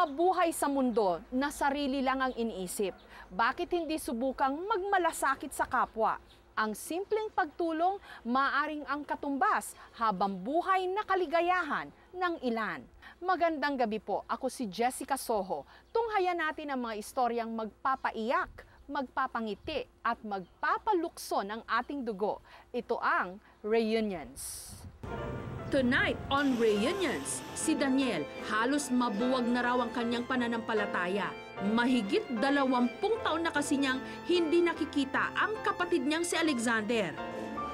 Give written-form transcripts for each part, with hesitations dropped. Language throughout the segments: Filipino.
Mabuhay sa mundo na sarili lang ang iniisip. Bakit hindi subukang magmalasakit sa kapwa? Ang simpleng pagtulong maaring ang katumbas habang buhay na kaligayahan ng ilan. Magandang gabi po, ako si Jessica Soho. Tunghayan natin ang mga istoryang magpapaiyak, magpapangiti at magpapalukso ng ating dugo. Ito ang Reunions. Tonight on Reunions, si Daniel halos mabuwag na raw ang kanyang pananampalataya. Mahigit 20 taon na kasi niyang hindi nakikita ang kapatid niyang si Alexander.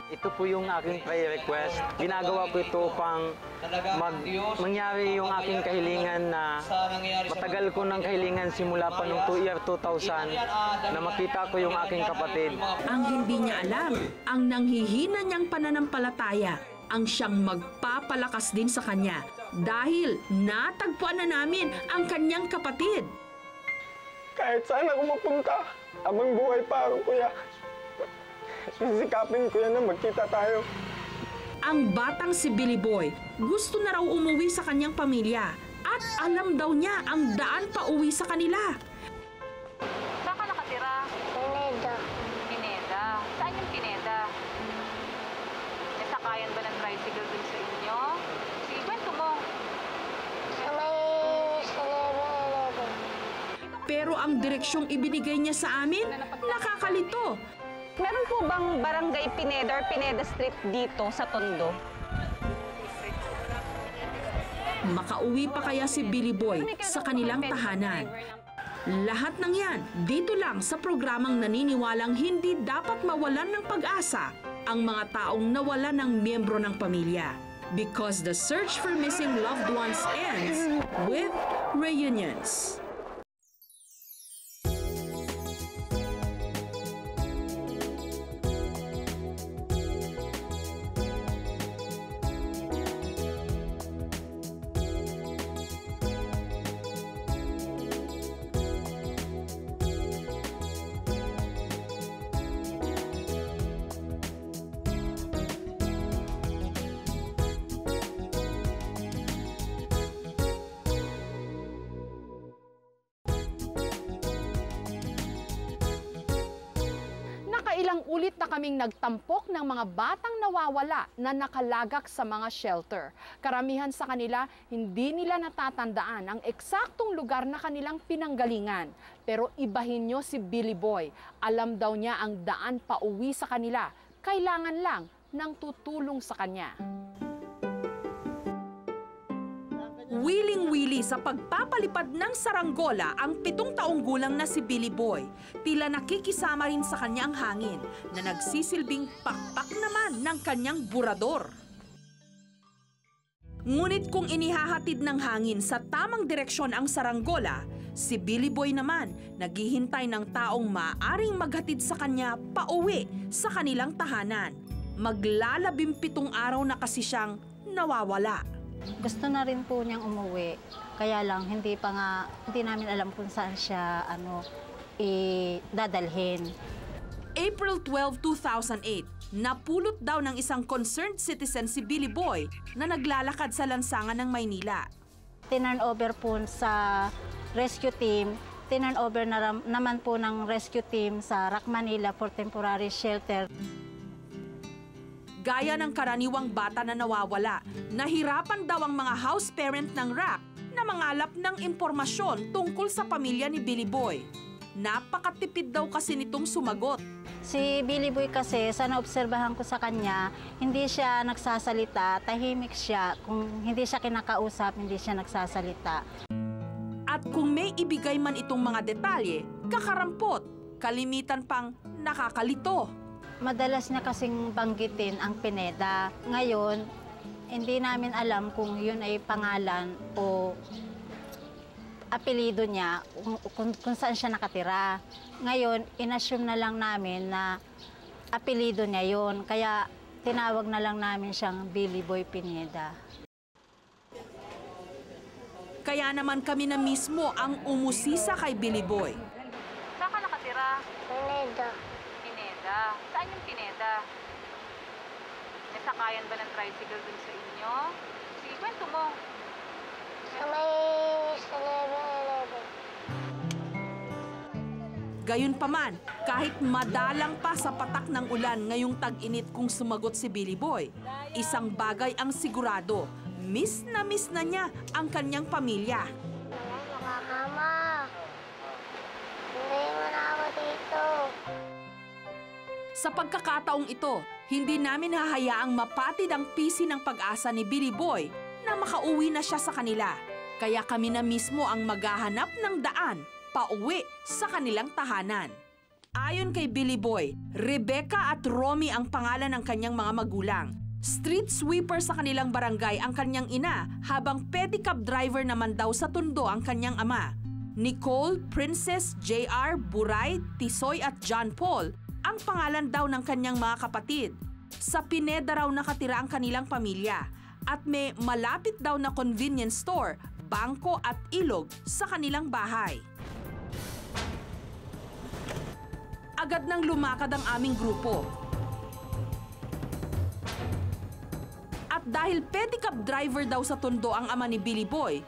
Ito po yung aking prayer request. Ginagawa ko ito upang mangyari yung aking kahilingan na matagal ko ng kahilingan simula pa noong 2000 na makita ko yung aking kapatid. Ang hindi niya alam, ang nanghihina niyang pananampalataya ang siyang magpapalakas din sa kanya dahil natagpuan na namin ang kanyang kapatid. Kahit saan ako mapunta, habang buhay pa ako, kuya. Sisikapin ko yan na magkita tayo. Ang batang si Billy Boy gusto na raw umuwi sa kanyang pamilya at alam daw niya ang daan pa uwi sa kanila. Saan ka nakatira? Pineda. Pineda. Saan yung Pineda? May sakayan ba ng tricycle dun sa inyo? Sige, kwento mo. Sa may 11. Pero ang direksyong ibinigay niya sa amin, nakakalito. Meron po bang Barangay Pineda or Pineda Street dito sa Tondo? Makauwi pa kaya si Billy Boy sa kanilang tahanan? Lahat ng yan dito lang sa programang naniniwalang hindi dapat mawalan ng pag-asa ang mga taong nawalan ng miyembro ng pamilya. Because the search for missing loved ones ends with reunions. Ilang ulit na kaming nagtampok ng mga batang nawawala na nakalagak sa mga shelter. Karamihan sa kanila, hindi nila natatandaan ang eksaktong lugar na kanilang pinanggalingan. Pero ibahin nyo si Billy Boy. Alam daw niya ang daan pauwi sa kanila. Kailangan lang ng tutulong sa kanya. Wiling-wili sa pagpapalipad ng saranggola ang 7 taong gulang na si Billy Boy. Tila nakikisama rin sa kanya ang hangin na nagsisilbing pakpak naman ng kanyang burador. Ngunit kung inihahatid ng hangin sa tamang direksyon ang saranggola, si Billy Boy naman naghihintay ng taong maaaring maghatid sa kanya pauwi sa kanilang tahanan. Maglalabing-7 araw na kasi siyang nawawala. Gusto na rin po niyang umuwi, kaya lang hindi namin alam kung saan siya dadalhin. April 12, 2008, napulot daw ng isang concerned citizen si Billy Boy na naglalakad sa lansangan ng Maynila. Tinurn over po sa rescue team, tinurn over naman po ng rescue team sa Rock Manila for temporary shelter. Gaya ng karaniwang bata na nawawala, nahirapan daw ang mga house parent ng RAC na mangalap ng impormasyon tungkol sa pamilya ni Billy Boy. Napakatipid daw kasi nitong sumagot. Si Billy Boy kasi, sa naobserbahan ko sa kanya, hindi siya nagsasalita, tahimik siya. Kung hindi siya kinakausap, hindi siya nagsasalita. At kung may ibigay man itong mga detalye, kakarampot, kalimitan pang nakakalito. Madalas niya kasing banggitin ang Pineda. Ngayon, hindi namin alam kung yun ay pangalan o apelido niya, kung saan siya nakatira. Ngayon, inassume na lang namin na apelido niya yun. Kaya tinawag na lang namin siyang Billy Boy Pineda. Kaya naman kami na mismo ang umusisa kay Billy Boy. Saan ka nakatira? Pineda. Pineda. Saan yung Pineda? May sakayan ba ng tricycle dun sa inyo? Sige, kwento mo. Sa may 11. Gayunpaman, kahit madalang pa sa patak ng ulan ngayong tag-init kung sumagot si Billy Boy, isang bagay ang sigurado, miss na niya ang kanyang pamilya. Mama, hindi mo na ako dito. Sa pagkakataong ito, hindi namin hahayaang mapatid ang pisi ng pag-asa ni Billy Boy na makauwi na siya sa kanila. Kaya kami na mismo ang maghahanap ng daan pauwi sa kanilang tahanan. Ayon kay Billy Boy, Rebecca at Romy ang pangalan ng kanyang mga magulang. Street sweeper sa kanilang barangay ang kanyang ina, habang pedicab driver naman daw sa Tondo ang kanyang ama. Nicole, Princess, JR, Buray, Tisoy at John Paul ang pangalan daw ng kanyang mga kapatid. Sa Pineda raw nakatira ang kanilang pamilya at may malapit daw na convenience store, bangko at ilog sa kanilang bahay. Agad nang lumakad ang aming grupo. At dahil pedicab driver daw sa Tondo ang ama ni Billy Boy,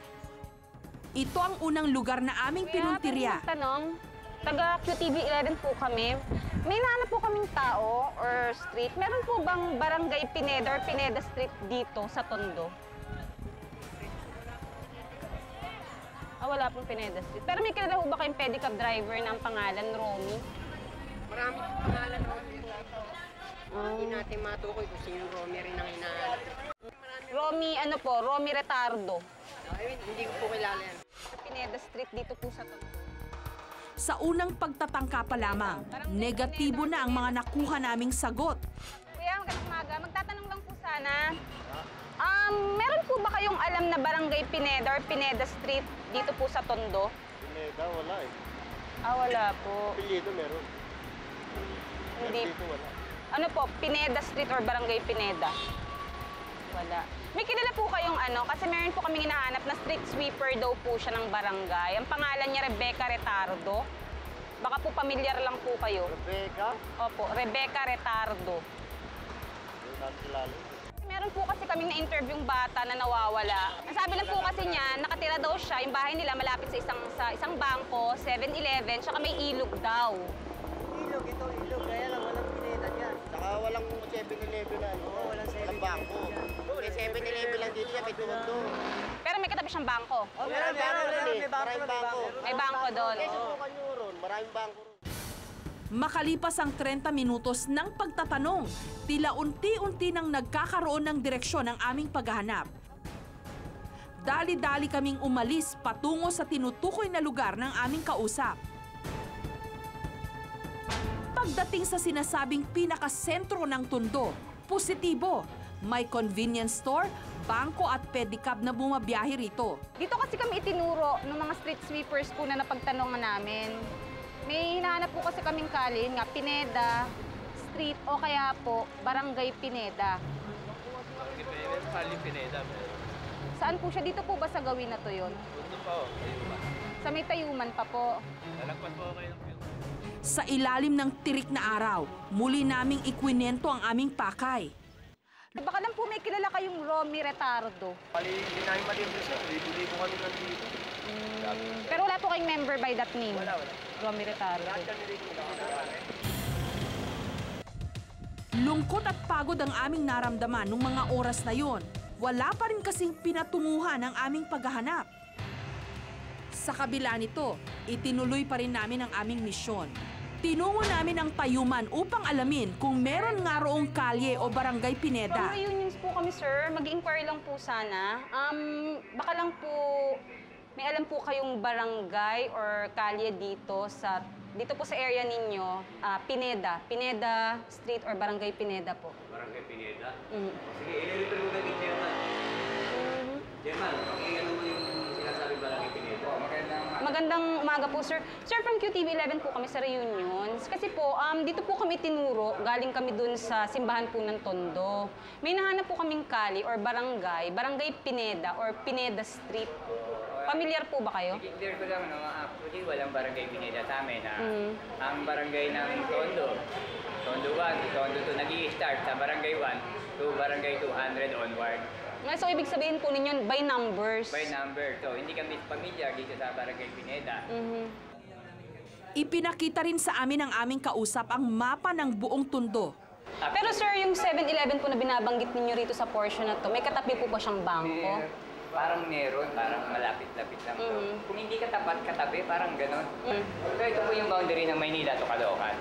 ito ang unang lugar na aming pinuntirya. Tanong, taga QTV 11 po kami. May nahanap po kaming tao or street. Meron po bang Barangay Pineda or Pineda Street dito sa Tondo? Wala pong Pineda Street. Pero may kilala po ba kayong pedicab driver na ang pangalan Romy? Marami pangalan Romy. Hindi natin matukoy kung sino Romy rin ang hinahanap. Romy, ano po? Romy Retardo. Hindi ko po kilala yan. Pineda Street dito po sa Tondo. Sa unang pagtatangka pa lamang, negatibo na ang mga nakuha naming sagot. Kuya, magandang umaga. Magtatanong lang po sana. Meron po ba kayong alam na Barangay Pineda or Pineda Street dito po sa Tondo? Pineda, wala eh. Wala po. Apelyido meron. Hindi. Dito wala. Ano po, Pineda Street or Barangay Pineda? Wala. May kilala po kayong kasi meron po kaming hinahanap na street sweeper daw po siya ng barangay. Ang pangalan niya Rebecca Retardo. Baka po pamilyar lang po kayo. Rebecca? Opo, Rebecca Retardo. Hindi natin kilala. Meron po kasi kaming na-interview yung bata na nawawala. Nasabi lang po kasi niya, nakatira daw siya, yung bahay nila malapit sa isang bangko, 7-Eleven, tsaka may ilog daw. Ilog, ito ilog. Kaya lang walang pineda dyan. Saka walang 7-Eleven na ano. Walang 7-Eleven bangko. May 7-Eleven lang dito yan, may Tondo. Pero may katabi siyang bangko. Maraming bangko. May bangko doon. Kaya subukan nyo ron, maraming bangko ron. Makalipas ang 30 minutos ng pagtatanong, tila unti-unti nang nagkakaroon ng direksyon ang aming paghahanap. Dali-dali kaming umalis patungo sa tinutukoy na lugar ng aming kausap. Pagdating sa sinasabing pinakasentro ng Tondo, positibo. May convenience store, bangko at pedicab na bumabiyahe rito. Dito kasi kami itinuro ng mga street sweepers po na napagtanongan namin. May hinahanap po kasi kaming kalin nga, Pineda Street o kaya po Barangay Pineda. Pineda. Saan po siya? Dito po ba sa gawin na to yun? Doon pa o, Tayuman. Sa may Tayuman pa po. Lalagpas po kayo ng Sa ilalim ng tirik na araw, muli naming ikwinento ang aming pakay. Baka lang po may kilala kayong Romy Retardo. Hindi namin malibre siya. Libo-libo kami nandito. Pero wala po kayong member by that name? Wala. Romy Retardo. Lungkot at pagod ang aming naramdaman nung mga oras na yon. Wala pa rin kasing pinatunguhan ang aming paghahanap. Sa kabila nito, itinuloy pa rin namin ang aming misyon. Tinungo namin ang Tayuman upang alamin kung meron nga roong kalye o Barangay Pineda. From reunions po kami, sir. Mag-inquire lang po sana. Baka lang po, may alam po kayong barangay or kalye dito po sa area ninyo, Pineda Street or Barangay Pineda po. Barangay Pineda? Mm. Sige, ililito mo kay Chairman. Chairman, pakinggan naman yung sinasabi Barangay Pineda. Magandang umaga po, sir. Sir, from QTV 11 po kami sa reunions. Kasi po, dito po kami tinuro, galing kami dun sa simbahan po ng Tondo. May nahanap po kaming kali or barangay, Barangay Pineda or Pineda Street. Familiar po ba kayo? Clear ko lang, actually walang Barangay Pineda sa amin. Ang barangay ng Tondo, Tondo 1, Tondo 2, nag-i-start sa Barangay 1 to Barangay 200 onward. So, ibig sabihin po ninyo, by numbers? By number. So, hindi kami pamilya dito sa Barangay Pineda. Ipinakita rin sa amin ng aming kausap ang mapa ng buong Tondo. Pero sir, yung 7-Eleven po na binabanggit ninyo rito sa portion na to, may katabi po ba siyang bangko? Parang meron, parang malapit-lapit lang. Kung hindi katabi, parang ganon. So ito po yung boundary ng Maynila to Caloocan.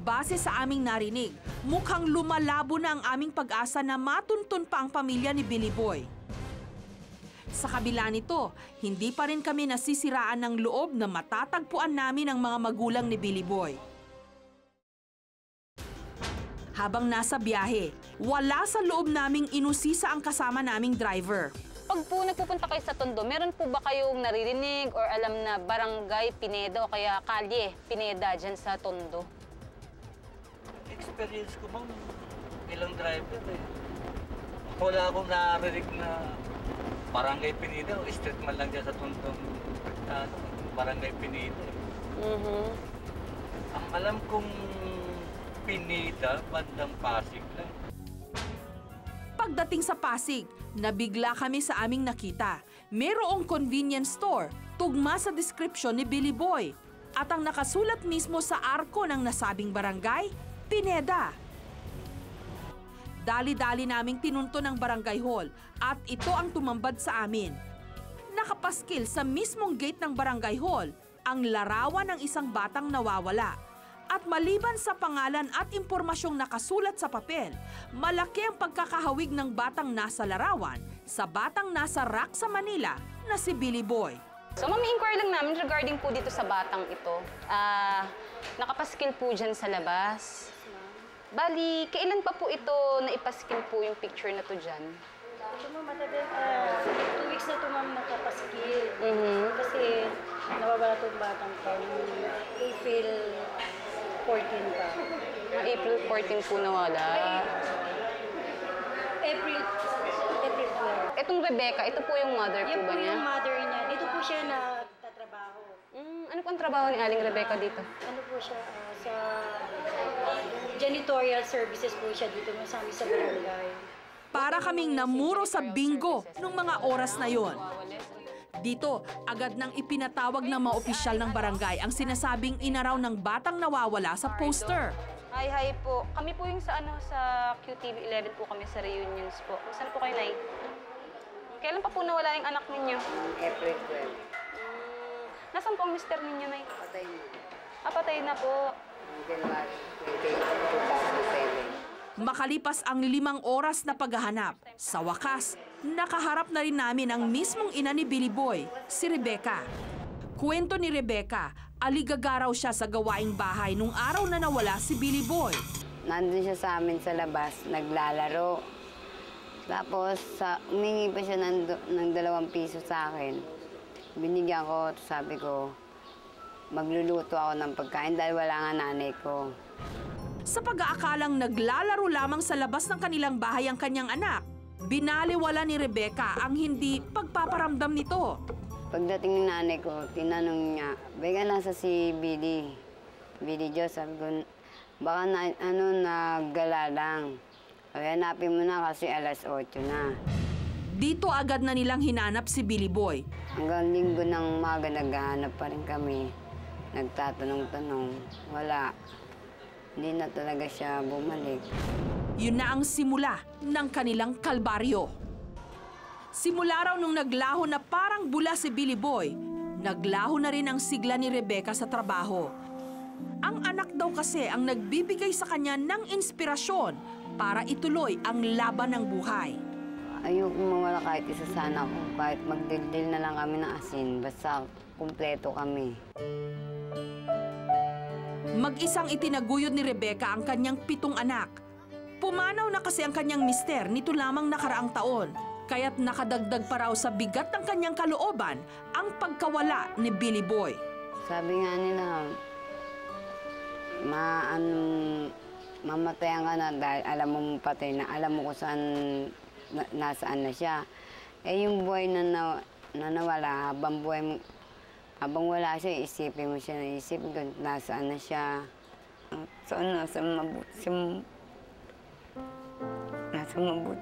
Base sa aming narinig, mukhang lumalabo na ang aming pag-asa na matuntun pa ang pamilya ni Billy Boy. Sa kabila nito, hindi pa rin kami nasisiraan ng loob na matatagpuan namin ang mga magulang ni Billy Boy. Habang nasa biyahe, wala sa loob naming inusisa ang kasama naming driver. Pag po nagpupunta kayo sa Tondo, meron po ba kayong naririnig or alam na Barangay Pineda o kaya Kalye Pineda dyan sa Tondo? Experience ko bang ilang driver eh. Wala akong narinig na Barangay Pineda o street man lang dyan sa Tondong Barangay Pineda. Ang alam kong Pineda, bandang Pasig lang. Pagdating sa Pasig, nabigla kami sa aming nakita. Merong convenience store, tugma sa description ni Billy Boy. At ang nakasulat mismo sa arko ng nasabing barangay, Pineda. Dali-dali naming tinunto ng barangay hall at ito ang tumambad sa amin. Nakapaskil sa mismong gate ng barangay hall ang larawan ng isang batang nawawala. At maliban sa pangalan at impormasyong nakasulat sa papel, malaki ang pagkakahawig ng batang nasa larawan sa batang nasa rack sa Manila na si Billy Boy. So mami-inquire lang namin regarding po dito sa batang ito. Nakapaskil po dyan sa labas. Bali, kailan pa po ito naipaskil po yung picture na to dyan? Ito mo matagal, 2 weeks na ito ma'am nakapaskil. Kasi nawawala itong batang pa. April 14 pa. April 14 po nawala. April 12. Itong Rebecca, ito po yung mother po ba niya? Yan po yung mother niya. Dito po siya nagtatrabaho. Ano po ang trabaho ni Aling Rebecca dito? Ano po siya, sa janitorial services po siya dito sa amin sa barangay. Para kaming namuro sa bingo nung mga oras na yon. Dito, agad nang ipinatawag ng mga opisyal ng barangay ang sinasabing inaraw ng batang nawawala sa poster. Hi po. Kami po yung sa QTV 11 po kami sa reunions po. Saan po kayo, Nay? Kailan pa po nawala yung anak ninyo? April 12. Nasaan po ang mister ninyo, Nay? Patay na. Patay na po. January 2007. Makalipas ang 5 oras na paghahanap, sa wakas, nakaharap na rin namin ang mismong ina ni Billy Boy, si Rebecca. Kwento ni Rebecca, aligagaraw siya sa gawaing bahay nung araw na nawala si Billy Boy. Nandun siya sa amin sa labas, naglalaro. Tapos, humingi pa siya ng 2 piso sa akin. Binigyan ko, sabi ko, magluluto ako ng pagkain dahil wala nga nanay ko. Sa pag-aakalang naglalaro lamang sa labas ng kanilang bahay ang kanyang anak, binaliwala ni Rebecca ang hindi pagpaparamdam nito. Pagdating ng nanay ko, tinanong niya, "Beka, nasa si Billy? Billy Joe," sabi ko, "Baka naggala lang. Hanapin mo na kasi alas 8 na." Dito agad na nilang hinanap si Billy Boy. Hanggang linggo ng umaga, naghahanap pa rin kami. Nagtatanong-tanong, wala. Hindi na talaga siya bumalik. Yun na ang simula ng kanilang kalbaryo. Simula raw nung naglaho na parang bula si Billy Boy, naglaho na rin ang sigla ni Rebecca sa trabaho. Ang anak daw kasi ang nagbibigay sa kanya ng inspirasyon para ituloy ang laban ng buhay. Ayoko mawala kahit isa sana ko, kahit magdildil na lang kami ng asin, basta kumpleto kami. Mag-isang itinaguyod ni Rebecca ang kanyang 7 anak. Pumanaw na kasi ang kanyang mister nito lamang nakaraang taon, kaya't nakadagdag pa raw sa bigat ng kanyang kalooban ang pagkawala ni Billy Boy. Sabi nga nila, mamatayan ka na dahil alam mo patay na, alam mo kung saan, nasaan na siya. Eh yung buhay na nawala, habang wala siya, isipin mo siya, isipin ko, nasaan na siya. Saan nasa mabuti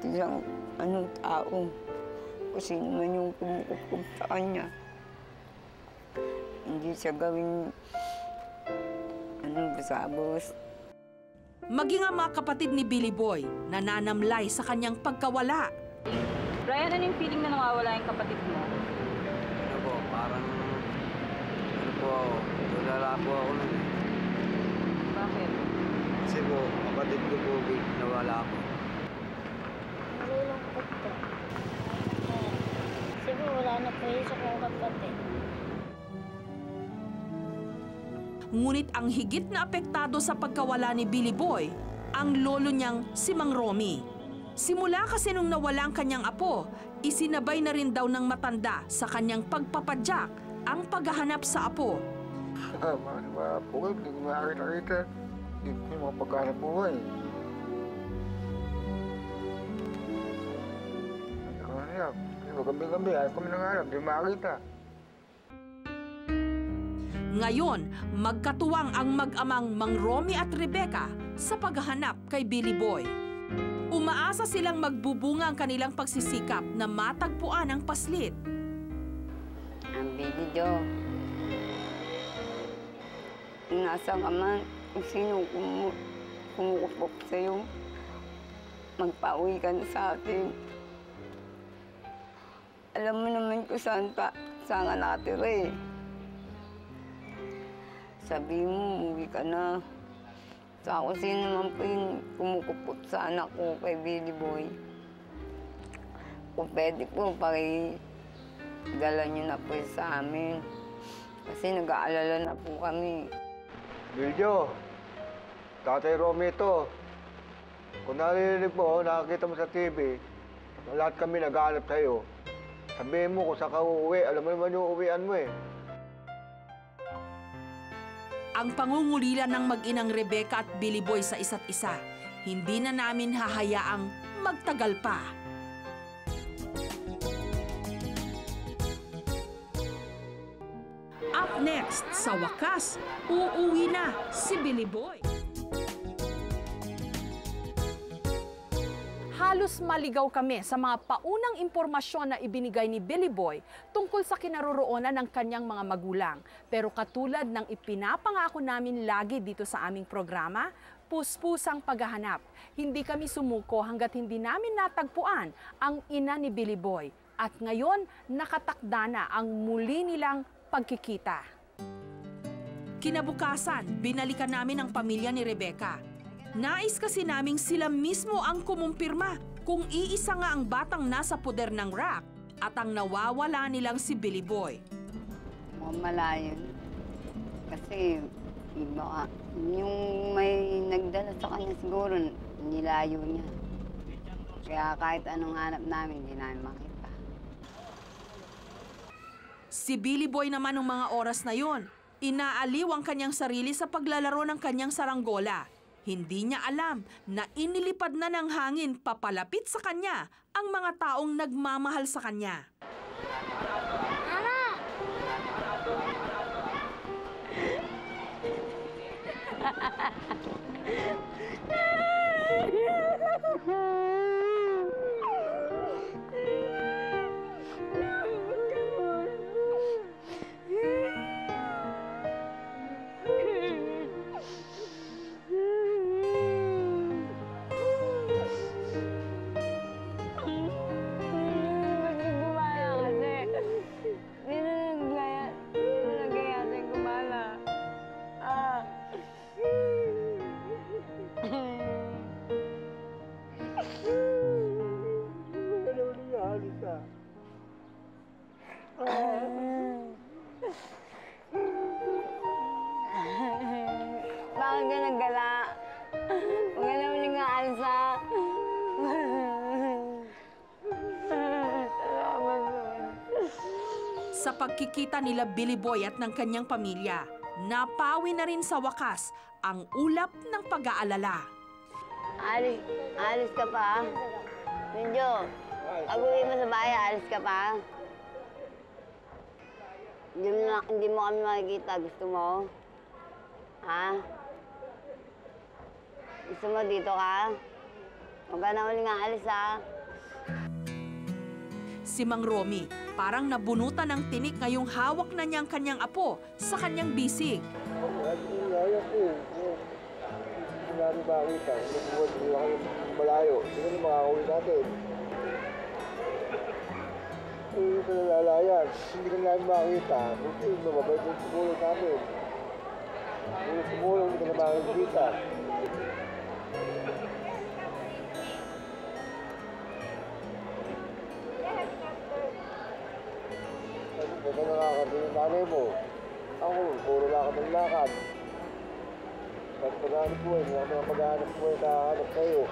siyang tao. Kung sino man yung kumukup sa kanya. Hindi siya gawing busabos. Maging ang mga kapatid ni Billy Boy nananamlay sa kanyang pagkawala. Brian, ano yung feeling na nawawala yung kapatid mo? Ano po, parang, ano po, tulala po ako nun. Bakit? Kasi po, kapatid ko po, nawala ako. Nalulungkot po. Kasi po wala na po yung sa kong kapatid. Ngunit ang higit na apektado sa pagkawala ni Billy Boy, ang lolo niyang si Mang Romy. Simula kasi nung nawala ang kanyang apo, isinabay na rin daw ng matanda sa kanyang pagpapadyak ang paghahanap sa apo. Mga apo ko, hindi ko makakita-kita. Hindi ko mga pagkahanap buhay. Gabi-gabi, ayaw kami nangarap, hindi makakita. Ngayon, magkatuwang ang mag-amang Mang Romy at Rebecca sa paghahanap kay Billy Boy. Umaasa silang magbubunga ang kanilang pagsisikap na matagpuan ang paslit. Ang Billy Jo, nasa ka man, kung sino kumukupok sa'yo, magpauwi ka na sa atin. Alam mo naman kung saan ka nakatira eh. Sabi mo, umuwi ka na. Sa ako, sino naman po yung kumukupot sa anak ko kay Billy Boy. Kung pwede po, pakidala niyo na po sa amin. Kasi nag-aalala na po kami. Biljo, Tatay Romy ito. Kung narinig mo, nakakita mo sa TV, lahat kami nag-aalap sa'yo. Sabihin mo kung saan ka uuwi, alam mo naman yung uuwian mo eh. Ang pangungulila ng mag-inang Rebecca at Billy Boy sa isa't isa, hindi na namin hahayaang magtagal pa. Up next, sa wakas, uuwi na si Billy Boy. Halos maligaw kami sa mga paunang impormasyon na ibinigay ni Billy Boy tungkol sa kinaroroonan ng kanyang mga magulang. Pero katulad ng ipinapangako namin lagi dito sa aming programa, puspusang paghahanap. Hindi kami sumuko hanggat hindi namin natagpuan ang ina ni Billy Boy. At ngayon, nakatakda na ang muli nilang pagkikita. Kinabukasan, binalikan namin ang pamilya ni Rebecca. Nais kasi naming sila mismo ang kumumpirma kung iisa nga ang batang nasa poder ng rap at ang nawawala nilang si Billy Boy. Malayo. Kasi baka yung may nagdala sa kanya siguro, nilayo niya. Kaya kahit anong hanap namin, hindi namin makita. Si Billy Boy naman ng mga oras na yon, inaaliw ang kanyang sarili sa paglalaro ng kanyang saranggola. Hindi niya alam na inilipad na ng hangin papalapit sa kanya ang mga taong nagmamahal sa kanya. Bakit ka naggala? Huwag ka naman yung aalsa. Sa pagkikita nila Billy Boy at ng kanyang pamilya, napawi na rin sa wakas ang ulap ng pag-aalala. Alis ka pa? Medyo, pag-uwi mo sa bahay, alis ka pa? Hindi mo kami makikita. Gusto mo? Ha? Gusto mo dito ka? Huwag ka na uling aalis, ha? Si Mang Romy parang nabunutan ng tinik ngayong hawak na niyang kanyang apo sa kanyang bisig. Kaya po, hindi namin makita. Hindi kayo malayo. Hindi na makakauwi natin. Hindi ka nalalayan. Hindi ka namin makita. Buti, mababait yung tumulong namin. Hindi tumulong, hindi ka na makikita. Baka nakakabili yung nanay mo. Ako, puro lakad ng lakad. Pag maghanap buhay, mga maghanap buhay, nakahanap kayo.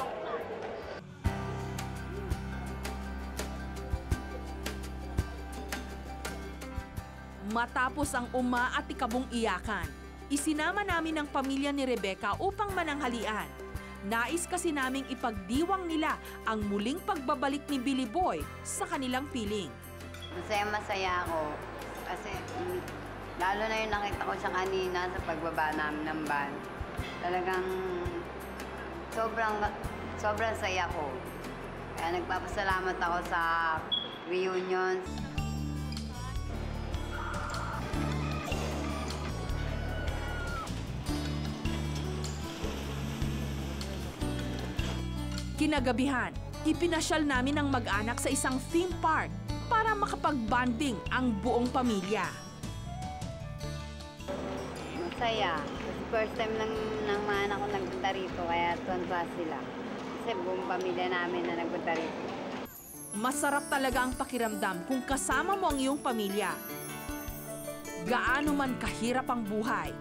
Matapos ang umaatikabong iyakan, isinama namin ang pamilya ni Rebecca upang mananghalian. Nais kasi naming ipagdiwang nila ang muling pagbabalik ni Billy Boy sa kanilang piling. Masaya ako kasi lalo na yung nakita ko siya kanina sa pagbaba namin ng van. Talagang sobrang saya ko. Kaya nagpapasalamat ako sa reunion. Kinagabihan, ipinasyal namin ang mag-anak sa isang theme park para makapag-bonding ang buong pamilya. Masaya. First time ng mga anak ko nagpunta rito, kaya tuwan-tuwa sila. Kasi buong pamilya namin na nagpunta rito. Masarap talaga ang pakiramdam kung kasama mo ang iyong pamilya. Gaano man kahirap ang buhay,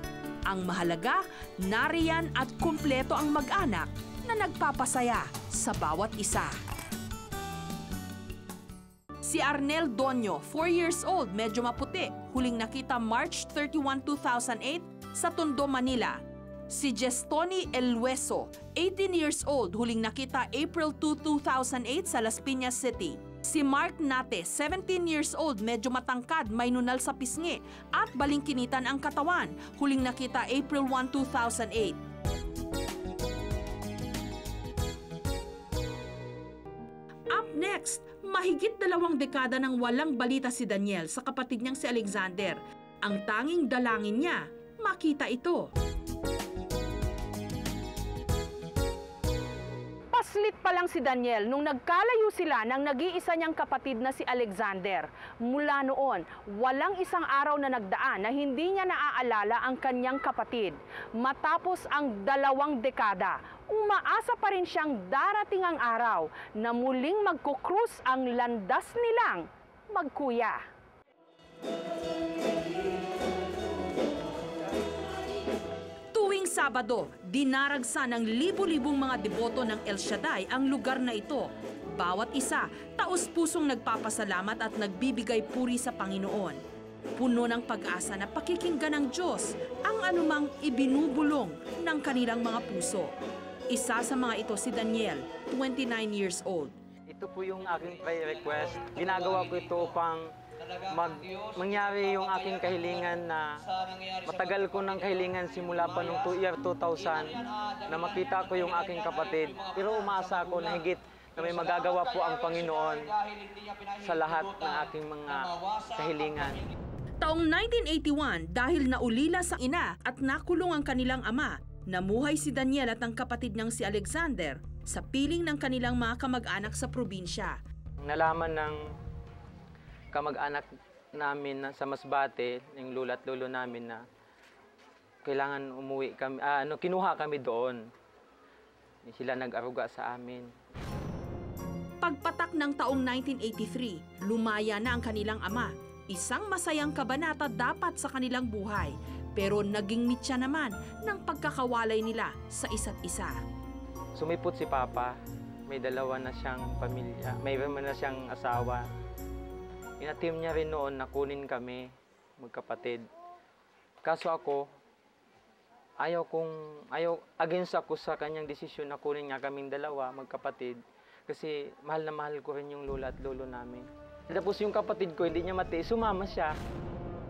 ang mahalaga, nariyan at kumpleto ang mag-anak na nagpapasaya sa bawat isa. Si Arnel Donyo, 4 years old, medyo maputi, huling nakita March 31, 2008 sa Tondo, Manila. Si Gestoni Elhueso, 18 years old, huling nakita April 2, 2008 sa Las Piñas City. Si Mark Nate, 17 years old, medyo matangkad, may nunal sa pisngi at balingkinitan ang katawan, huling nakita April 1, 2008. Up next, mahigit 2 dekada nang walang balita si Daniel sa kapatid niyang si Alexander. Ang tanging dalangin niya, makita ito. Paslit pa lang si Daniel nung nagkalayo sila ng nag-iisa niyang kapatid na si Alexander. Mula noon, walang isang araw na nagdaan na hindi niya naaalala ang kanyang kapatid. Matapos ang 2 dekada, umaasa pa rin siyang darating ang araw na muling magkukrus ang landas nilang magkuya. Tuwing Sabado, dinaragsan ng libo-libong mga deboto ng El Shaddai ang lugar na ito. Bawat isa, taos-pusong nagpapasalamat at nagbibigay puri sa Panginoon. Puno ng pag-asa na pakikinggan ng Diyos ang anumang ibinubulong ng kanilang mga puso. Isa sa mga ito si Daniel, 29 years old. Ito po yung aking prayer request. Ginagawa ko ito upang mangyari yung aking kahilingan na matagal ko ng kahilingan simula pa nung year 2000 na makita ko yung aking kapatid. Pero umaasa ako na higit na may magagawa po ang Panginoon sa lahat ng aking mga kahilingan. Taong 1981, dahil naulila sa ina at nakulong ang kanilang ama, namuhay si Daniel at ang kapatid niyang si Alexander sa piling ng kanilang mga kamag-anak sa probinsya. Nalaman ng kamag-anak namin sa Masbate, yung lula at lolo namin na kailangan umuwi kami, kinuha kami doon. Sila nag-aruga sa amin. Pagpatak ng taong 1983, lumaya na ang kanilang ama. Isang masayang kabanata dapat sa kanilang buhay, pero naging mitya naman ng pagkakawalay nila sa isa't isa. Sumipot si Papa, may 2 na siyang pamilya, may 1 na siyang asawa. Inatim niya rin noon na kunin kami, magkapatid. Kaso ako, against ako sa kanyang desisyon na kunin nga kaming 2, magkapatid. Kasi mahal na mahal ko rin yung lola at lolo namin. Tapos yung kapatid ko, hindi niya matiis, sumama siya.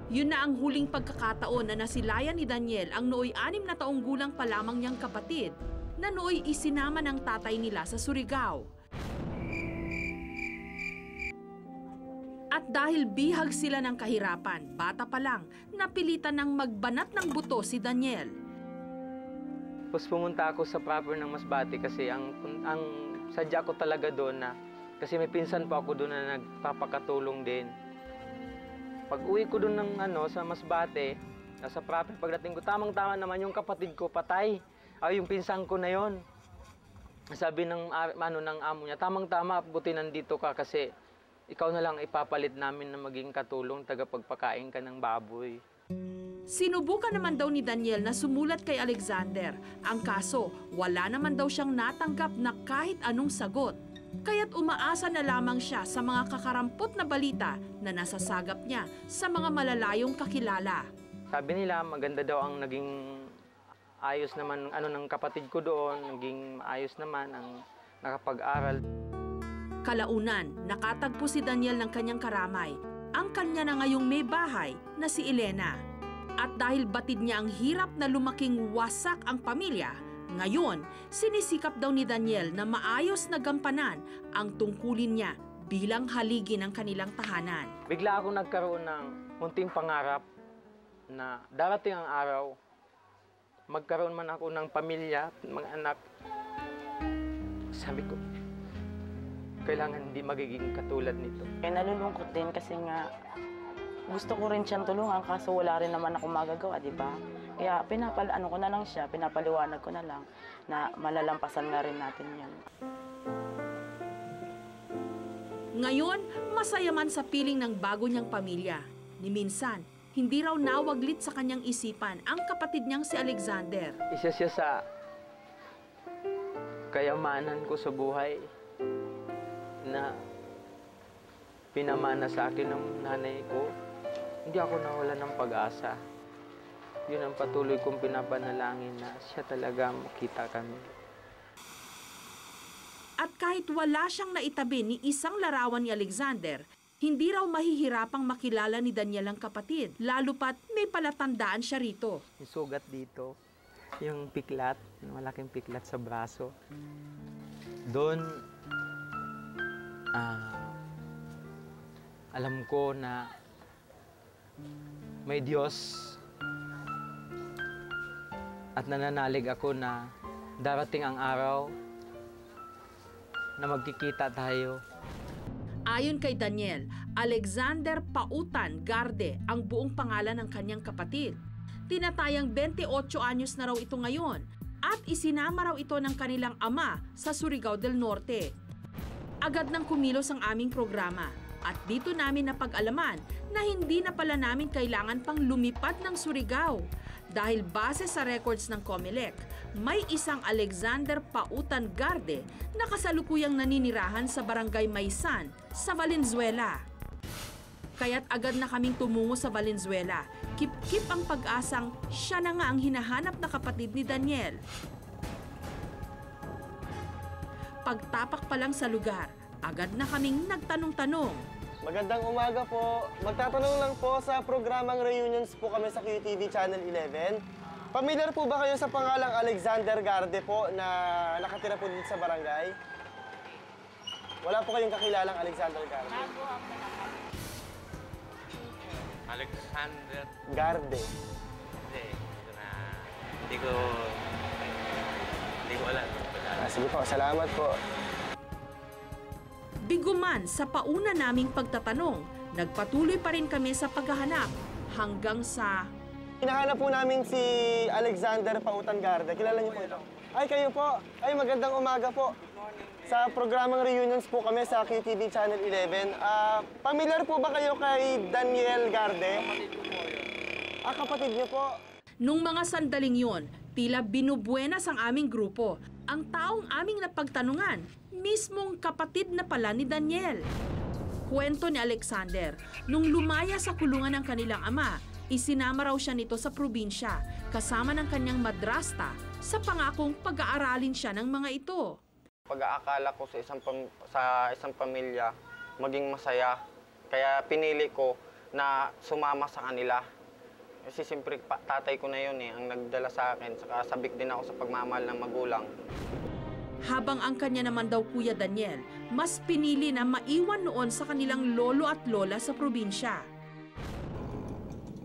Yun na ang huling pagkakataon na nasilayan ni Daniel ang nooy 6 na taong gulang pa lamang niyang kapatid na nooy isinama ng tatay nila sa Surigao. At dahil bihag sila ng kahirapan, bata pa lang, napilitan ng magbanat ng buto si Daniel. Tapos pumunta ako sa proper ng Masbate kasi ang sadya ko talaga doon na, kasi may pinsan pa ako doon na nagpapakatulong din. Pag uwi ko doon ng sa Masbate, nasa proper, pagdating ko, tamang-tama naman yung kapatid ko patay. Ay, yung pinsan ko na yon. Sabi ng amo niya, tamang-tama, buti nandito ka kasi ikaw na lang ipapalit namin na maging katulong, tagapagpakain ka ng baboy. Sinubukan naman daw ni Daniel na sumulat kay Alexander. Ang kaso, wala naman daw siyang natanggap na kahit anong sagot. Kaya't umaasa na lamang siya sa mga kakarampot na balita na nasasagap niya sa mga malalayong kakilala. Sabi nila, maganda daw ang naging ayos naman ng kapatid ko doon, naging ayos naman ang nakapag-aral. Kalaunan, nakatagpo si Daniel ng kanyang karamay, ang kanya na ngayong may bahay na si Elena. At dahil batid niya ang hirap na lumaking wasak ang pamilya, ngayon, sinisikap daw ni Daniel na maayos na gampanan ang tungkulin niya bilang haligi ng kanilang tahanan. Bigla ako nagkaroon ng munting pangarap na darating ang araw, magkaroon man ako ng pamilya, mga anak. Sabi ko, kailangan hindi magiging katulad nito. Nalulungkot din kasi nga gusto ko rin siyang tulungan kaso wala rin naman ako magagawa, di ba? Kaya pinapaliwanag ko na lang na malalampasan na rin natin yan. Ngayon, masaya man sa piling ng bago niyang pamilya. Ni minsan, hindi raw nawaglit sa kanyang isipan ang kapatid niyang si Alexander. Isa siya sa kayamanan ko sa buhay na pinamana sa akin ng nanay ko. Hindi ako nawala ng pag-asa. Yun ang patuloy kong pinapanalangin na siya talaga makita kami. At kahit wala siyang naitabi ni isang larawan ni Alexander, hindi raw mahihirapang makilala ni Daniel ang kapatid, lalo pat may palatandaan siya rito. Yung sugat dito, yung piklat, malaking piklat sa braso. Doon, alam ko na may Diyos at nananalig ako na darating ang araw na magkikita tayo. Ayon kay Daniel, Alexander Pautan Garde ang buong pangalan ng kanyang kapatid. Tinatayang 28 anyos na raw ito ngayon at isinama raw ito ng kanilang ama sa Surigao del Norte. Agad nang kumilos ang aming programa at dito namin napag-alaman na hindi na pala namin kailangan pang lumipad ng Surigao. Dahil base sa records ng COMELEC, may isang Alexander Pautan Garde na kasalukuyang naninirahan sa Barangay Maysan sa Valenzuela. Kaya't agad na kaming tumungo sa Valenzuela. Kip-kip ang pag-asang siya na nga ang hinahanap na kapatid ni Daniel. Pagtapak pa lang sa lugar, agad na kaming nagtanong-tanong. Magandang umaga po. Magtatanong lang po sa programang Reunions po kami sa QTV Channel 11. Pamilyar po ba kayo sa pangalang Alexander Garde po na nakatira po dito sa barangay? Wala po kayong kakilalang Alexander Garde? Alexander Garde. Hindi ko alam. Sige po, salamat po. Biguman sa pauna naming pagtatanong, nagpatuloy pa rin kami sa paghahanap hanggang sa... Hinahanap po namin si Alexander Pautan Garde. Kilala niyo po ito? Ay, kayo po. Ay, magandang umaga po. Sa programang Reunions po kami sa QTV Channel 11. Pamilyar po ba kayo kay Daniel Garde? Kapatid niyo po. Nung mga sandaling yon, tila binubuenas ang aming grupo. Ang taong aming napagtanungan, mismong kapatid na pala ni Daniel. Kwento ni Alexander, nung lumaya sa kulungan ng kanilang ama, isinama raw siya nito sa probinsya kasama ng kanyang madrasta sa pangakong pag-aaralin siya ng mga ito. Pag-aakala ko sa isang pamilya maging masaya, kaya pinili ko na sumama sa kanila. Kasi siyempre tatay ko na yun ang nagdala sa akin, saka sabik din ako sa pagmamahal ng magulang. Habang ang kanya naman daw Kuya Daniel, mas pinili na maiwan noon sa kanilang lolo at lola sa probinsya.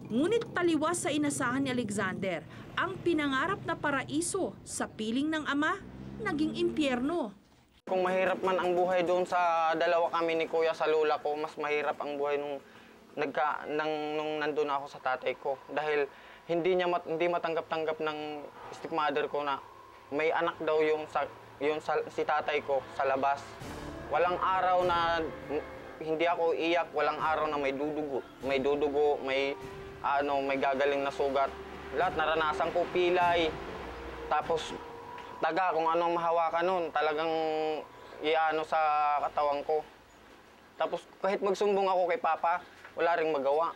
Ngunit taliwas sa inasahan ni Alexander, ang pinangarap na paraiso sa piling ng ama, naging impyerno. Kung mahirap man ang buhay doon sa dalawa kami ni Kuya sa lola ko, mas mahirap ang buhay nung nandun ako sa tatay ko. Dahil hindi matanggap-tanggap ng stepmother ko na may anak daw si tatay ko sa labas. Walang araw na hindi ako iyak, walang araw na may dudugo, may gagaling na sugat. Lahat naranasan ko pilay. Tapos taga kung anong mahawakan nun, talagang iano sa katawan ko. Tapos kahit magsumbong ako kay Papa, wala ring magawa.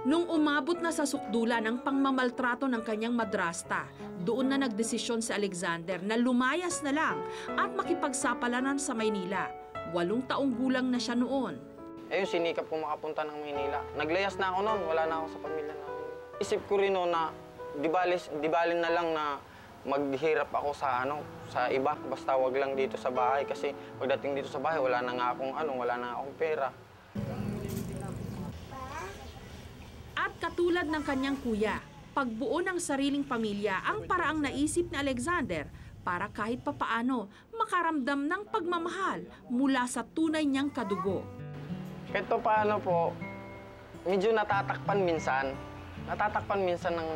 Nung umabot na sa sukdulan ng pangmamaltrato ng kanyang madrasta, doon na nagdesisyon si Alexander na lumayas na lang at makipagsapalaran sa Maynila. 8 taong gulang na siya noon. Ayun, sinikap ko makapunta ng Maynila. Naglayas na ako noon, wala na ako sa pamilya namin. Isip ko rin noon na di bali na lang na maghirap ako sa iba, basta wag lang dito sa bahay kasi pagdating dito sa bahay wala na nga akong pera. At katulad ng kanyang kuya, pagbuo ng sariling pamilya ang paraang naisip ni Alexander para kahit papaano makaramdam ng pagmamahal mula sa tunay niyang kadugo. Kahit paano po, medyo natatakpan minsan ng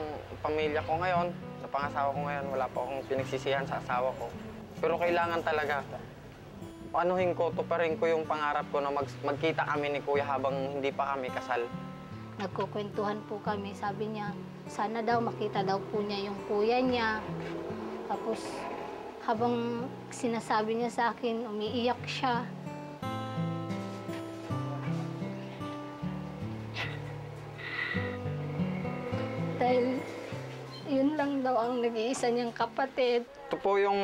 pamilya ko ngayon, sa pangasawa ko ngayon, wala pa akong pinagsisihan sa asawa ko. Pero kailangan talaga, tuparin ko yung pangarap ko na magkita kami ni Kuya habang hindi pa kami kasal. Nagkukwentuhan po kami, sabi niya, sana daw makita daw po niya yung kuya niya. Tapos habang sinasabi niya sa akin, umiiyak siya. Dahil yun lang daw ang nag-iisa niyang kapatid. Ito po yung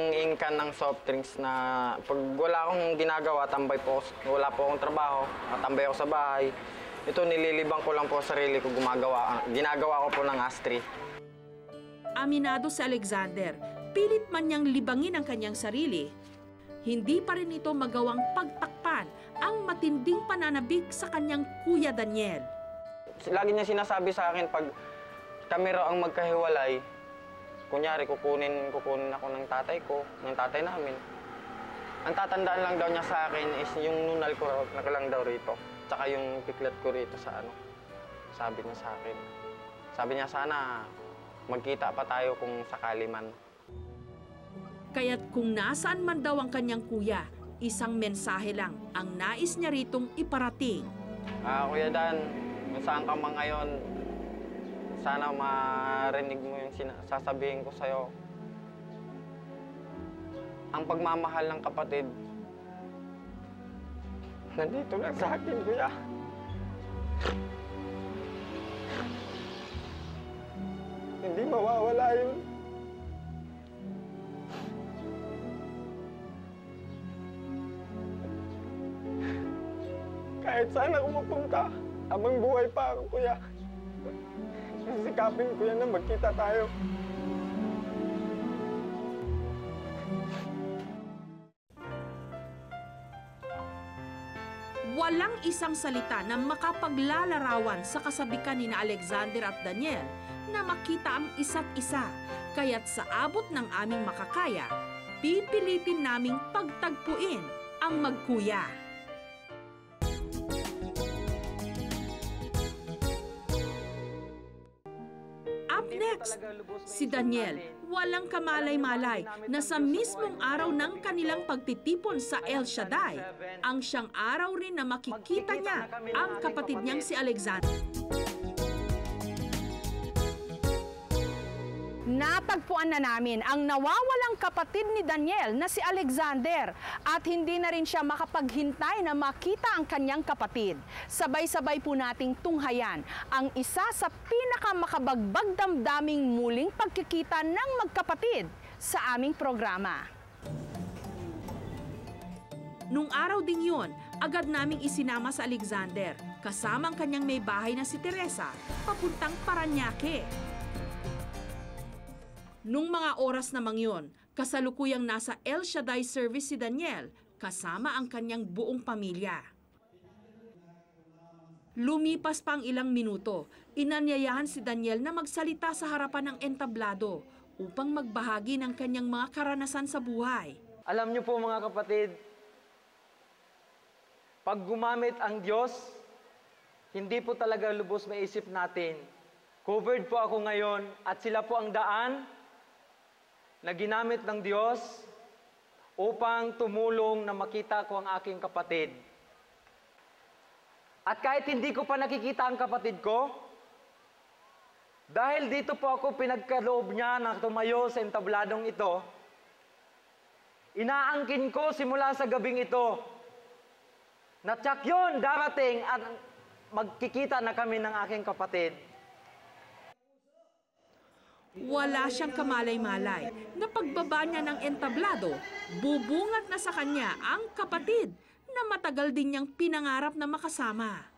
ingkan ng soft drinks na pag wala akong ginagawa, wala po akong trabaho, tambay ako sa bahay. Ito nililibang ko lang po sarili ko, ginagawa ko po ng astri. Aminado si Alexander, pilit man niyang libangin ang kanyang sarili, hindi pa rin ito magawang pagtakpan ang matinding pananabik sa kanyang Kuya Daniel. Lagi niya sinasabi sa akin pag kami raw ang magkahiwalay, kunyari kukunin ako ng tatay namin. Ang tatandaan lang daw niya sa akin is yung nunal ko lang daw rito, tsaka yung piklat ko rito sa sabi niya sa akin. Sabi niya sana magkita pa tayo kung sakali man. Kaya't kung nasaan man daw ang kanyang kuya, isang mensahe lang ang nais niya ritong iparating. Kuya Dan, kung saan ka man ngayon, sana marinig mo yung sasabihin ko sa'yo. Ang pagmamahal ng kapatid, nandito lang sa akin, Kuya. Hindi mawawala yun. Kahit saan ako mapunta, habang buhay pa ako, Kuya. Sisikapin ko yan na magkita tayo. Walang isang salita na makapaglalarawan sa kasabikan ni Alexander at Daniel na makita ang isa't isa. Kaya't sa abot ng aming makakaya, pipilitin naming pagtagpuin ang magkuya. Up next, si Daniel, walang kamalay-malay na sa mismong araw ng kanilang pagtitipon sa El Shaddai, ang siyang araw rin na makikita niya ang kapatid niyang si Alexander. Natagpuan na namin ang nawawalang kapatid ni Daniel na si Alexander at hindi na rin siya makapaghintay na makita ang kanyang kapatid. Sabay-sabay po nating tunghayan ang isa sa pinakamakabagbag damdaming muling pagkikita ng magkapatid sa aming programa. Nung araw ding yun, agad naming isinama sa Alexander kasama ang kanyang may bahay na si Teresa papuntang Parañaque. Nung mga oras namang yon, kasalukuyang nasa El Shaddai Service si Daniel kasama ang kanyang buong pamilya. Lumipas pa ang ilang minuto, inanyayahan si Daniel na magsalita sa harapan ng entablado upang magbahagi ng kanyang mga karanasan sa buhay. Alam niyo po mga kapatid, pag gumamit ang Diyos, hindi po talaga lubos maisip natin. Covered po ako ngayon at sila po ang daan na ginamit ng Diyos upang tumulong na makita ko ang aking kapatid. At kahit hindi ko pa nakikita ang kapatid ko, dahil dito po ako pinagkaloob niya na tumayo sa entabladong ito, inaangkin ko simula sa gabing ito, na tsak yun darating at magkikita na kami ng aking kapatid. Wala siyang kamalay-malay na pagbaba niya ng entablado, bubungat na sa kanya ang kapatid na matagal din niyang pinangarap na makasama.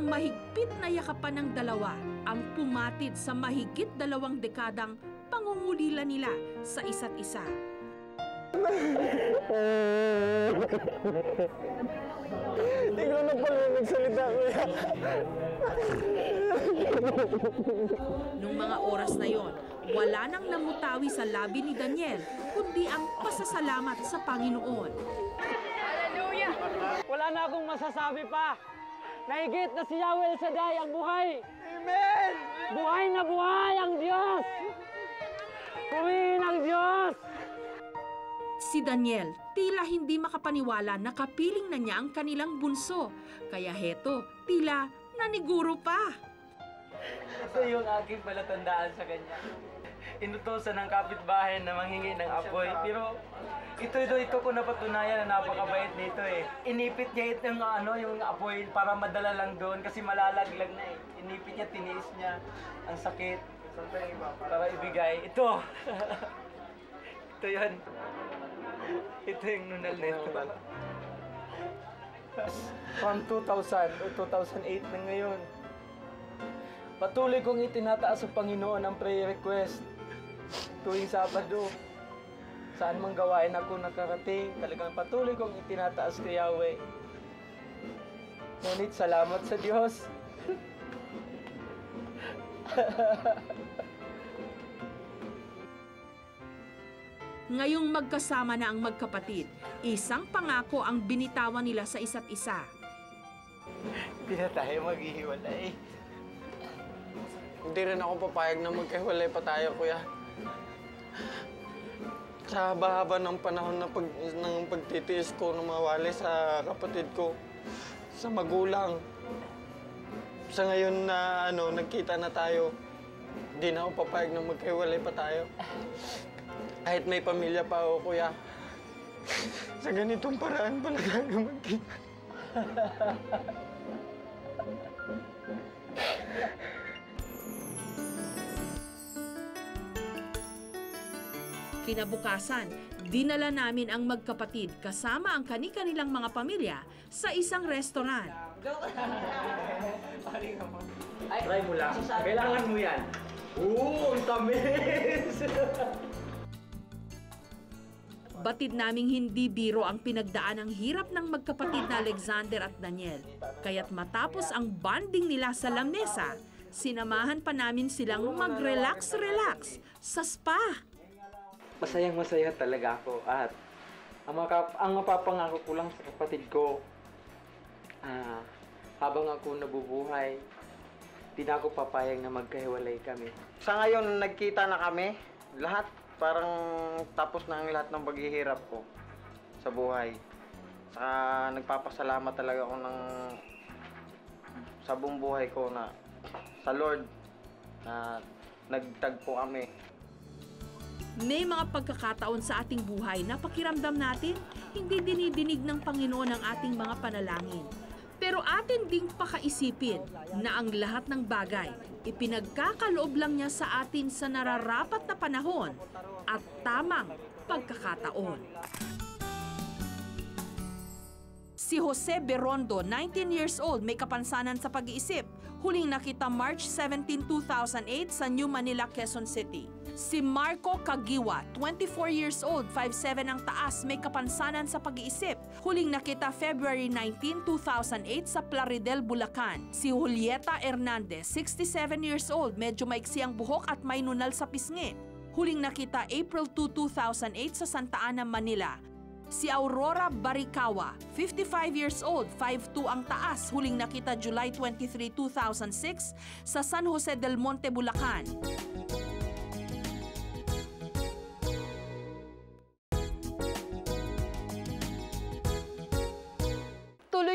Mahigpit na yakapan ng dalawa ang pumatid sa mahigit 2 dekadang pangungulila nila sa isa't isa. Hindi ko na pala nagsalita, kuya. Nung mga oras na yon, wala nang namutawi sa labi ni Daniel, kundi ang pasasalamat sa Panginoon. Hallelujah! Wala na akong masasabi pa. Nahigit na si Yahweh El Shaddai ang buhay. Amen! Buhay na buhay ang Diyos! Purihin ang Diyos! Si Daniel, tila hindi makapaniwala na kapiling na niya ang kanilang bunso. Kaya heto, tila naniguro pa. Ito yung aking palatandaan sa kanya. Inutosan ng kapitbahay na manghingi ng apoy. Pero ito ko napatunayan na napakabait nito eh. Inipit niya yung apoy para madala lang doon kasi malalaglag na eh. Inipit niya, tiniis niya ang sakit para ibigay. Ito! Ito yun. Ito yung nunal na ito. From 2000 o 2008 na ngayon. Patuloy kong itinataas sa Panginoon ang prayer request. Tuwing Sabado, saan mang gawain ako nakarating, talagang patuloy kong itinataas kay Yahweh. Ngunit salamat sa Diyos. Ngayong magkasama na ang magkapatid, isang pangako ang binitawan nila sa isa't isa. Hindi na tayo maghihiwalay. Hindi rin ako papayag na magkahiwalay pa tayo, kuya. Sa haba-haba ng panahon ng pagtitiis ko na mawali sa kapatid ko, sa magulang. Sa ngayon na nagkita na tayo, hindi na ako papayag na magkahiwalay pa tayo. Kahit may pamilya pa ako, kuya. Sa ganitong paraan pala tayo magkita. Kinabukasan, dinala namin ang magkapatid kasama ang kani-kanilang mga pamilya sa isang restaurant. Ay, try mo lang. Kailangan mo yan. Oo, ang tamis! Batid naming hindi biro ang pinagdaan ng hirap ng magkapatid na Alexander at Daniel. Kaya't matapos ang bonding nila sa lamesa, sinamahan pa namin silang mag-relax-relax sa spa. Masayang-masaya talaga ako at ang mapapangako ko lang sa kapatid ko, habang ako nabubuhay, di na ako papayag na magkahiwalay kami. Sa ngayon, nagkita na kami. Lahat, parang tapos na ang lahat ng paghihirap ko sa buhay. Saka nagpapasalamat talaga ako sa buong buhay ko na sa Lord na nagtagpo kami. May mga pagkakataon sa ating buhay na pakiramdam natin hindi dinidinig ng Panginoon ang ating mga panalangin. Pero atin ding pakaisipin na ang lahat ng bagay ipinagkakaloob lang niya sa atin sa nararapat na panahon at tamang pagkakataon. Si Jose Berondo, 19 years old, may kapansanan sa pag-iisip. Huling nakita March 17, 2008 sa New Manila, Quezon City. Si Marco Cagiwa, 24 years old, 5'7" ang taas, may kapansanan sa pag-iisip. Huling nakita February 19, 2008 sa Plaridel, Bulacan. Si Julieta Hernandez, 67 years old, medyo maiksi ang buhok at may nunal sa pisngi. Huling nakita April 2, 2008 sa Santa Ana, Manila. Si Aurora Barikawa, 55 years old, 5'2" ang taas, huling nakita July 23, 2006 sa San Jose del Monte, Bulacan.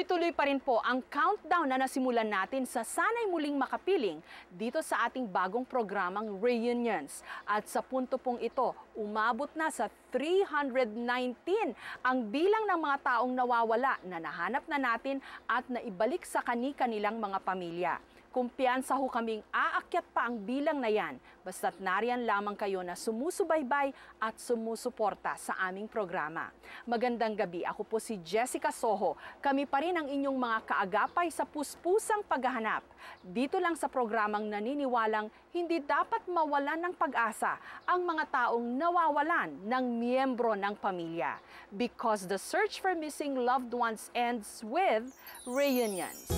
Tuloy-tuloy pa rin po ang countdown na nasimulan natin sa Sana'y Muling Makapiling dito sa ating bagong programang Reunions. At sa punto pong ito, umabot na sa 319 ang bilang ng mga taong nawawala na nahanap na natin at naibalik sa kani-kanilang mga pamilya. Kumpiyansa ho kaming aakyat pa ang bilang na yan, basta't nariyan lamang kayo na sumusubaybay at sumusuporta sa aming programa. Magandang gabi, ako po si Jessica Soho. Kami pa rin ang inyong mga kaagapay sa puspusang paghahanap. Dito lang sa programang naniniwalang hindi dapat mawalan ng pag-asa ang mga taong nawawalan ng miyembro ng pamilya. Because the search for missing loved ones ends with reunions.